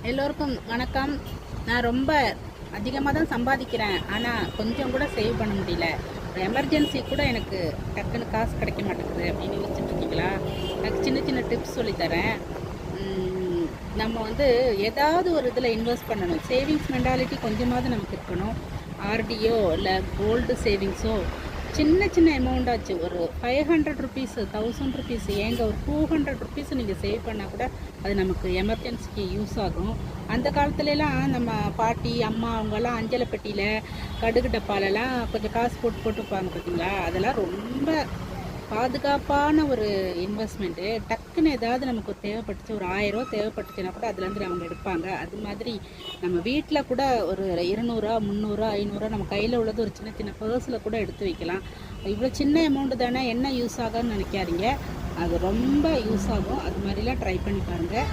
எல்லோருக்கும் வணக்கம். நான் ரொம்ப அதிகமாக தான் சம்பாதிக்கிறேன், ஆனால் கொஞ்சம் கூட சேவ் பண்ண முடியல. ஒரு எமர்ஜென்சி கூட எனக்கு டக்குன்னு காசு கிடைக்க மாட்டேங்குது அப்படின்னு யோசிச்சுட்டு இருக்கீங்களா? எனக்கு சின்ன சின்ன டிப்ஸ் சொல்லித்தரேன். நம்ம ஏதாவது ஒரு இதில் இன்வெஸ்ட் பண்ணணும். சேவிங்ஸ் மென்டாலிட்டி கொஞ்சமாவது நமக்கு இருக்கணும். ஆர்டியோ இல்லை கோல்டு சேவிங்ஸோ சின்ன சின்ன அமௌண்ட் ஆச்சு. ஒரு 500 ருபீஸ், 1000 ருபீஸ், ஏங்க ஒரு 200 ருபீஸ் நீங்கள் சேவ் பண்ணால் கூட அது நமக்கு எமர்ஜென்சிக்கு யூஸ் ஆகும். அந்த காலத்துலலாம் நம்ம பாட்டி அம்மா அவங்கெல்லாம் அஞ்சலை பெட்டியில் கடுகு டப்பாலெல்லாம் கொஞ்சம் காசு போட்டு போட்டுப்பாங்க பார்த்தீங்களா? அதெல்லாம் ரொம்ப பாதுகாப்பான ஒரு இன்வெஸ்ட்மெண்ட்டு. டக்குன்னு ஏதாவது நமக்கு தேவைப்பட்டுச்சு, ஒரு 1000 தேவைப்பட்டுச்சுன்னா கூட அதுலேருந்து அவங்க எடுப்பாங்க. அது மாதிரி நம்ம வீட்டில் கூட ஒரு 200, 300, 500 நம்ம கையில் உள்ளது ஒரு சின்ன சின்ன பர்ஸில் கூட எடுத்து வைக்கலாம். இவ்வளோ சின்ன அமௌண்ட்டு தானே, என்ன யூஸ் ஆகும்னு நினைக்காதீங்க. அது ரொம்ப யூஸ் ஆகும். அது மாதிரிலாம் ட்ரை பண்ணி பாருங்கள்.